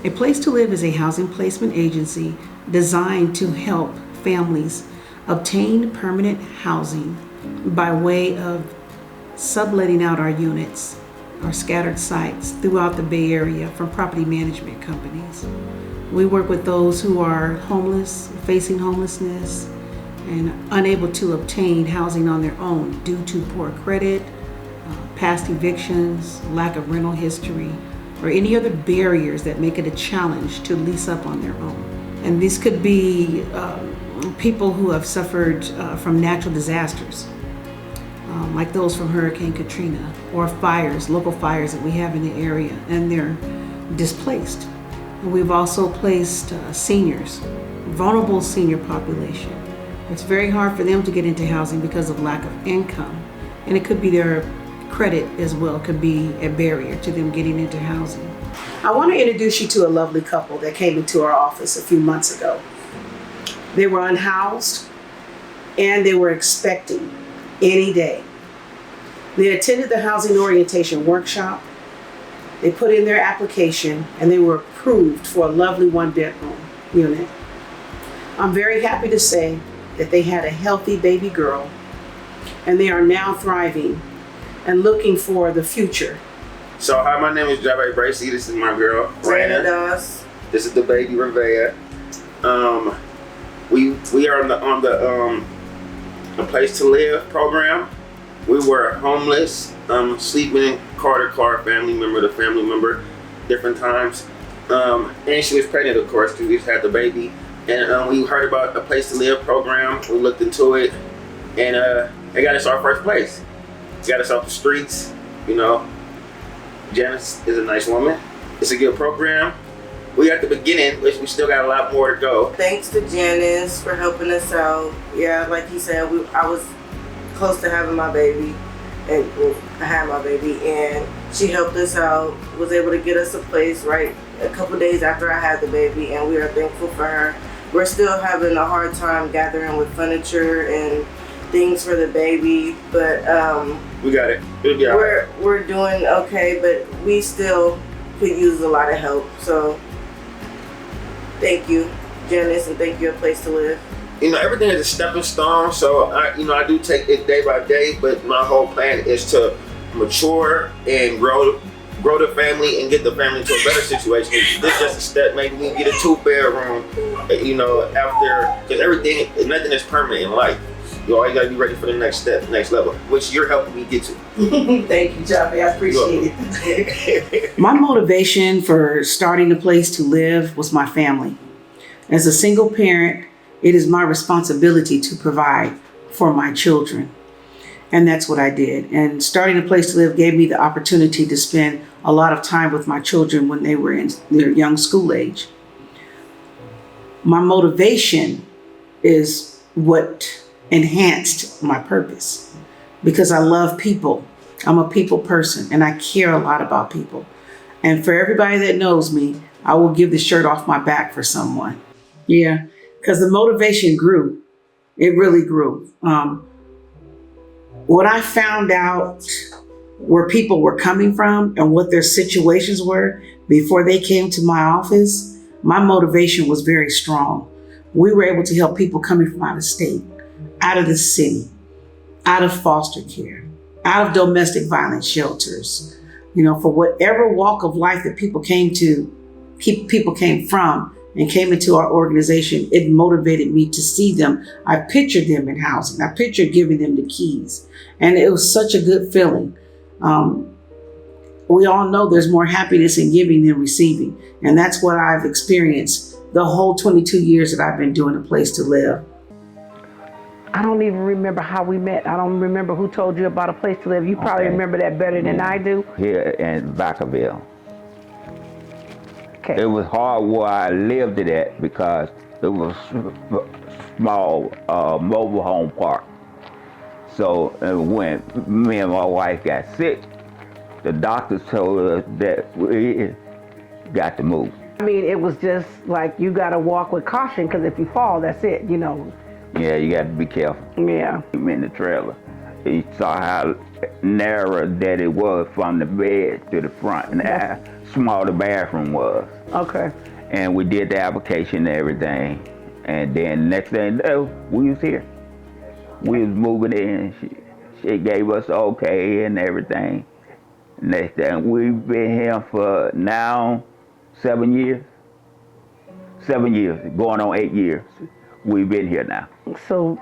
A Place to Live is a housing placement agency designed to help families obtain permanent housing by way of subletting out our units, our scattered sites throughout the Bay Area from property management companies. We work with those who are homeless, facing homelessness, and unable to obtain housing on their own due to poor credit, past evictions, lack of rental history, or any other barriers that make it a challenge to lease up on their own. And these could be people who have suffered from natural disasters, like those from Hurricane Katrina, or fires, local fires that we have in the area, and they're displaced. And we've also placed seniors, vulnerable senior population. It's very hard for them to get into housing because of lack of income, and it could be their credit as well, could be a barrier to them getting into housing. I want to introduce you to a lovely couple that came into our office a few months ago. They were unhoused and they were expecting any day. They attended the housing orientation workshop. They put in their application and they were approved for a lovely 1-bedroom unit. I'm very happy to say that they had a healthy baby girl and they are now thriving and looking for the future. So hi, my name is Javi Bracey. This is my girl, Raina. This is the baby, Revea. We are on the A Place to Live program. We were homeless, sleeping in car to car, family member to family member, different times. And she was pregnant, of course, because we just had the baby. And we heard about A Place to Live program. We looked into it, and it got us our first place. It got us off the streets, you know. Janice is a nice woman. It's a good program. We at the beginning, which we still got a lot more to go. Thanks to Janice for helping us out. Yeah, like he said, I was close to having my baby, and I had my baby, and she helped us out, was able to get us a place right a couple days after I had the baby, and we are thankful for her. We're still having a hard time gathering with furniture and things for the baby, but we got it. It'll be all right. We're doing okay, but we still could use a lot of help. So thank you, Janice, and thank you, A Place to Live. You know, everything is a stepping stone, so I do take it day by day, but my whole plan is to mature and grow the family and get the family to a better situation. This is just a step. Maybe we can get a 2-bedroom, you know, after, because nothing is permanent in life. You always gotta be ready for the next step, next level, which you're helping me get to. Thank you, Javi. I appreciate it. My motivation for starting A Place to Live was my family. As a single parent, it is my responsibility to provide for my children. And that's what I did. And starting A Place to Live gave me the opportunity to spend a lot of time with my children when they were in their young school age. My motivation is what enhanced my purpose, because I love people. I'm a people person and I care a lot about people. And for everybody that knows me, I will give the shirt off my back for someone. Yeah, because the motivation grew. It really grew. When I found out where people were coming from and what their situations were before they came to my office, my motivation was very strong. We were able to help people coming from out of state, out of the city, out of foster care, out of domestic violence shelters, you know, for whatever walk of life that people came from and came into our organization. It motivated me to see them. I pictured them in housing. I pictured giving them the keys. And it was such a good feeling. We all know there's more happiness in giving than receiving. And that's what I've experienced the whole 22 years that I've been doing A Place to Live. I don't even remember how we met. I don't remember who told you about A Place to Live. You probably remember that better than I do. Here in Vacaville. Okay. It was hard where I lived it at because it was a small mobile home park. So when me and my wife got sick, the doctors told us that we got to move. I mean, it was just like you got to walk with caution, because if you fall, that's it, you know. Yeah, you got to be careful. Yeah. I'm in the trailer. You saw how narrow that it was from the bed to the front, and how small the bathroom was. Okay. And we did the application and everything. And then next thing you know, we was here. We was moving in. She gave us okay and everything. Next thing, we've been here for now 7 years. 7 years, going on 8 years. We've been here now. So,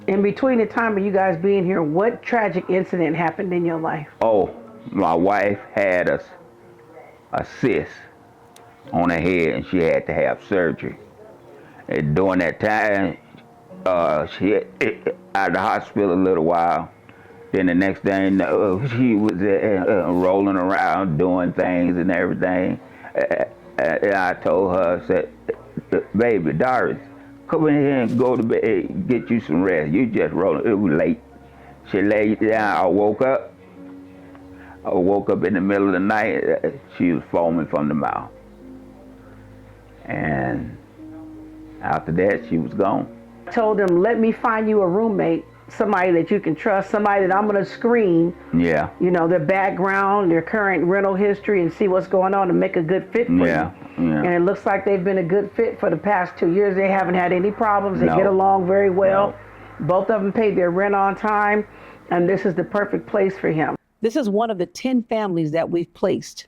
in between the time of you guys being here, what tragic incident happened in your life? Oh, my wife had a cyst on her head and she had to have surgery. And during that time, she had out of the hospital a little while. Then the next thing, she was rolling around doing things and everything. And I told her, I said, baby, Doris, come in here and go to bed, get you some rest. You just rolling. It was late. She laid down. I woke up in the middle of the night. She was foaming from the mouth. And after that, she was gone. I told them, let me find you a roommate, somebody that you can trust, somebody that I'm going to screen, Yeah. you know, their background, their current rental history, and see what's going on and make a good fit for you. Yeah. And it looks like they've been a good fit for the past 2 years. They haven't had any problems. They get along very well. Both of them paid their rent on time, and this is the perfect place for him. This is one of the 10 families that we've placed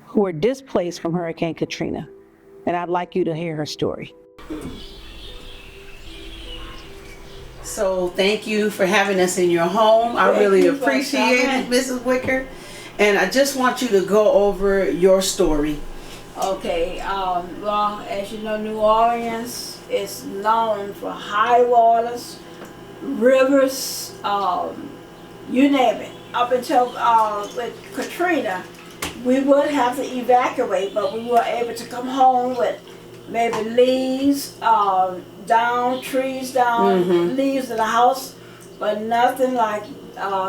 who were displaced from Hurricane Katrina. And I'd like you to hear her story. So thank you for having us in your home. I really appreciate it, Mrs. Wicker. And I just want you to go over your story. Okay, well, as you know, New Orleans is known for high waters, rivers, you name it. Up until with Katrina, we would have to evacuate, but we were able to come home with maybe leaves down, trees down, leaves in the house, but nothing like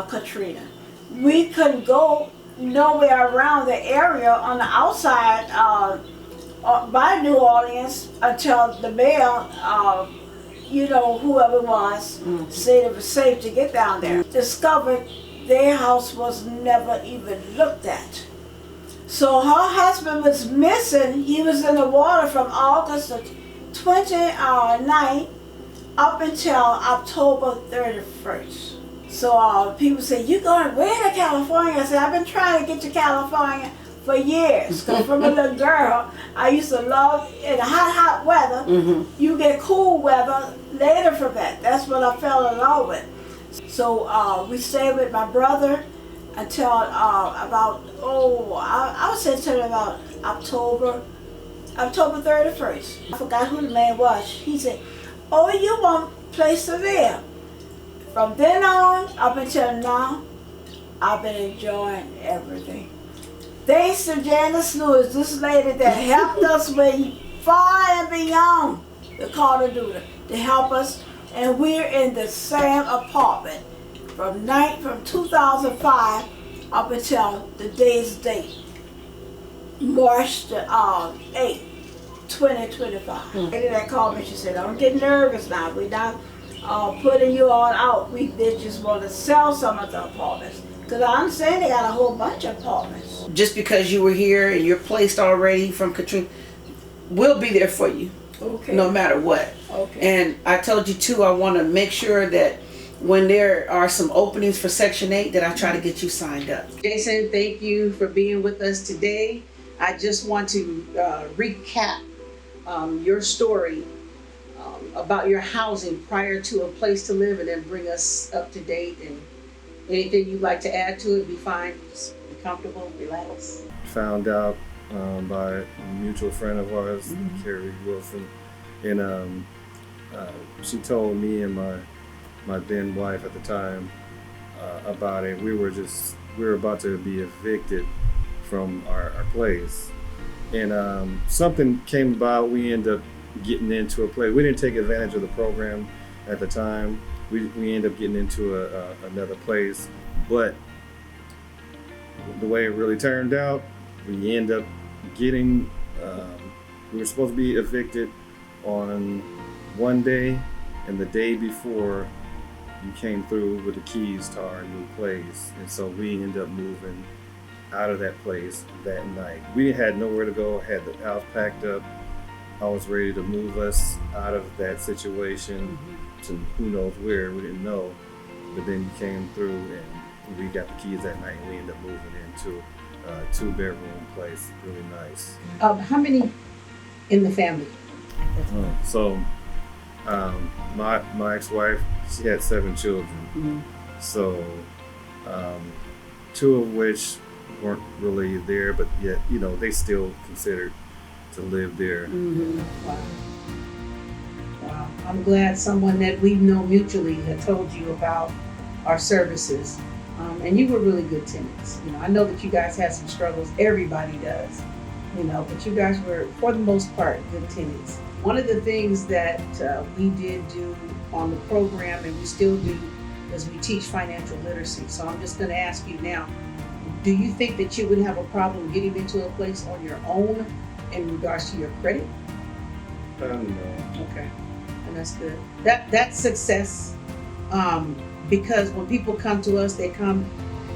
Katrina. We couldn't go nowhere around the area on the outside by New Orleans until the mayor, you know, whoever it was, said it was safe to get down there. Discovered their house was never even looked at. So her husband was missing. He was in the water from August 29th up until October 31st. So people say, you going where to California? I said, I've been trying to get to California for years. Because from a little girl, I used to love in hot weather. You get cool weather later from that. That's what I fell in love with. So we stayed with my brother until about, I would say until about October 31st. I forgot who the man was. He said, oh, you want a place to live. From then on, up until now, I've been enjoying everything. Thanks to Janice Lewis, this lady that helped us way far and beyond the Call of Duty to help us. And we're in the same apartment from 2005 up until today's date, March the 8th, 2025. Lady that called me, she said, don't get nervous now. We're not putting you all out. They just want to sell some of the apartments. Because I understand they got a whole bunch of apartments. Just because you were here and you're placed already from Katrina, we'll be there for you. Okay. No matter what. Okay. And I told you too, I want to make sure that when there are some openings for Section 8 that I try to get you signed up. Jason, thank you for being with us today. I just want to recap your story about your housing prior to a place to live, and then bring us up to date. And anything you'd like to add to it, be fine. Just be comfortable, relax. Found out by a mutual friend of ours, Carrie Wilson, and she told me and my then wife at the time about it. We were about to be evicted from our place, and something came about. We ended up getting into a place. We didn't take advantage of the program at the time. We ended up getting into another place, but the way it really turned out, we ended up getting, we were supposed to be evicted on one day, and the day before you came through with the keys to our new place, and so we ended up moving out of that place that night. We had nowhere to go, had the house packed up. I was ready to move us out of that situation to who knows where, we didn't know. But then you came through and we got the keys that night, and we ended up moving into a 2-bedroom place, really nice. How many in the family? So my ex-wife, she had 7 children. So 2 of which weren't really there, but yet, you know, they still considered to live there. Wow. Wow. I'm glad someone that we know mutually had told you about our services. And you were really good tenants. You know, I know that you guys had some struggles. Everybody does. You know, but you guys were, for the most part, good tenants. One of the things that we did do on the program, and we still do, is we teach financial literacy. So I'm just going to ask you now, do you think that you would have a problem getting into a place on your own in regards to your credit? No. Okay, and that's good. That's success, because when people come to us, they come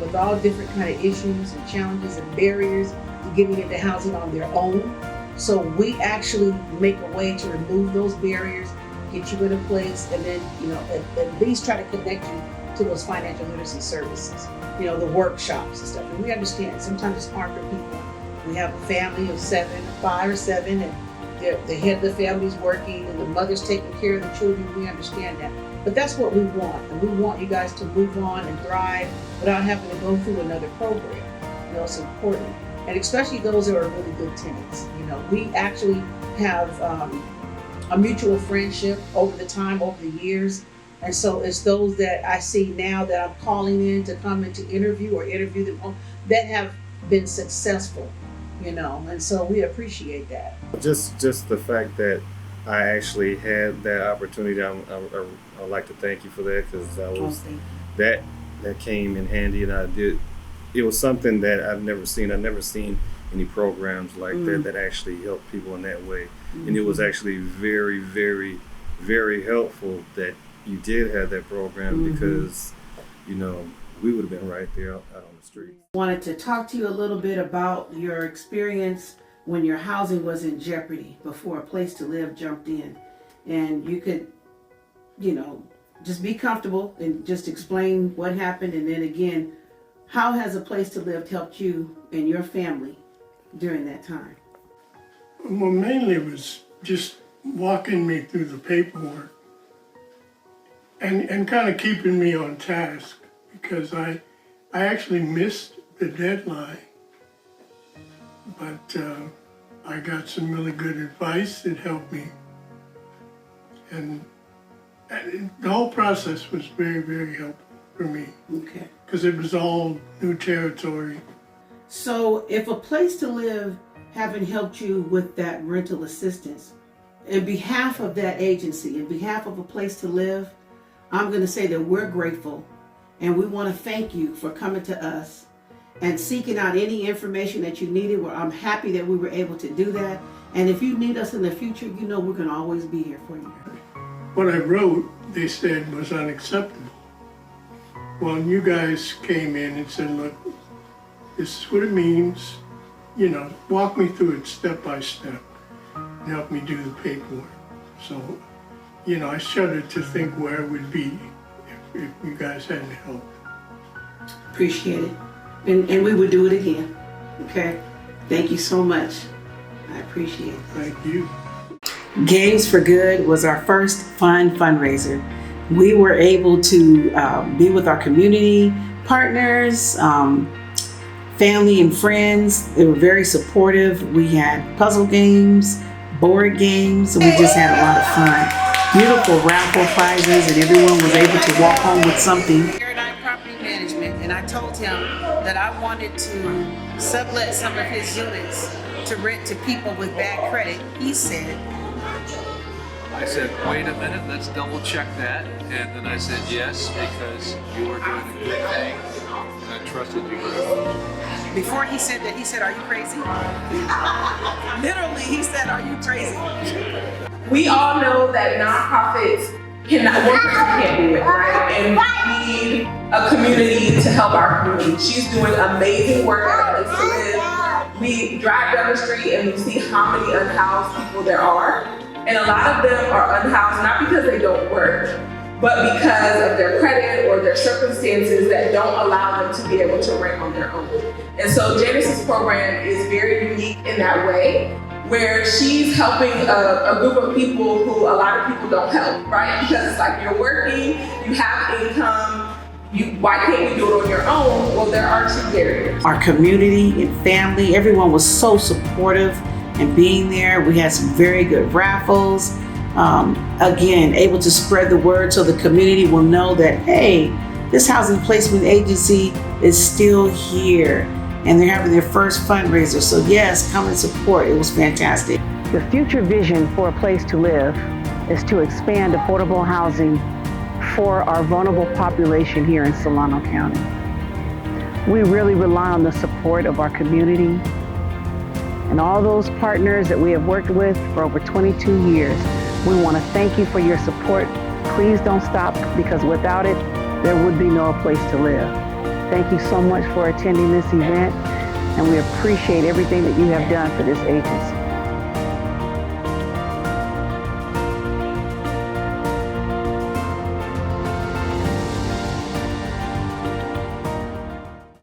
with all different kind of issues and challenges and barriers to getting into housing on their own. So we actually make a way to remove those barriers, get you in a place, and then, you know, at least try to connect you to those financial literacy services, you know, the workshops and stuff. And we understand sometimes it's hard for people. We have a family of 5 or 7, and the head of the family's working and the mother's taking care of the children. We understand that. But that's what we want. And we want you guys to move on and thrive without having to go through another program. You know, it's important. And especially those that are really good tenants. You know, we actually have a mutual friendship over the years. And so it's those that I see now that I'm calling in to come in to interview them that have been successful, you know, and so we appreciate that. Just the fact that I actually had that opportunity, I'd like to thank you for that, because that came in handy, and it was something that I've never seen. I've never seen any programs like that actually help people in that way. And it was actually very, very, very helpful that you did have that program, because, you know, we would have been right there out on the street. Wanted to talk to you a little bit about your experience when your housing was in jeopardy before a place to live jumped in. And you could, you know, just be comfortable and just explain what happened. And then again, how has a place to live helped you and your family during that time? Well, mainly it was just walking me through the paperwork and kind of keeping me on task, because I actually missed the deadline, but I got some really good advice that helped me, and the whole process was very, very helpful for me. Okay. Because it was all new territory. So if a place to live haven't helped you with that rental assistance, in behalf of that agency, in behalf of a place to live, I'm going to say that we're grateful, and we want to thank you for coming to us and seeking out any information that you needed. Well, I'm happy that we were able to do that. And if you need us in the future, you know we're going to always be here for you. What I wrote, they said, was unacceptable. Well, you guys came in and said, look, this is what it means. You know, walk me through it step by step and help me do the paperwork. So, you know, I shuddered to think where it would be if you guys hadn't helped. Appreciate it. And we would do it again. Okay? Thank you so much. I appreciate it. Thank you. Games for Good was our first fun fundraiser. We were able to be with our community partners, family and friends. They were very supportive. We had puzzle games, board games, and we just had a lot of fun. Beautiful raffle prizes, and everyone was able to walk home with something. Paradigm Property Management, and I told him that I wanted to sublet some of his units to rent to people with bad credit. He said, I said, wait a minute, let's double check that. And then I said, yes, because you are doing a good thing. And I trusted you very much. Before he said that, he said, are you crazy? Literally, he said, are you crazy? We all know that nonprofits one person can't do it, right? And we need a community to help our community. She's doing amazing work at a place to live. We drive down the street and we see how many unhoused people there are. And a lot of them are unhoused not because they don't work, but because of their credit or their circumstances that don't allow them to be able to rent on their own. And so Janice's program is very unique in that way, where she's helping a group of people who a lot of people don't help, right? Because it's like, you're working, you have income, why can't you do it on your own? Well, there are two barriers. Our community and family, everyone was so supportive and being there. We had some very good raffles. Again, able to spread the word so the community will know that, hey, this housing placement agency is still here and they're having their first fundraiser. So yes, come and support. It was fantastic. The future vision for A Place to Live is to expand affordable housing for our vulnerable population here in Solano County. We really rely on the support of our community and all those partners that we have worked with for over 22 years. We want to thank you for your support. Please don't stop, because without it, there would be no place to live. Thank you so much for attending this event, and we appreciate everything that you have done for this agency.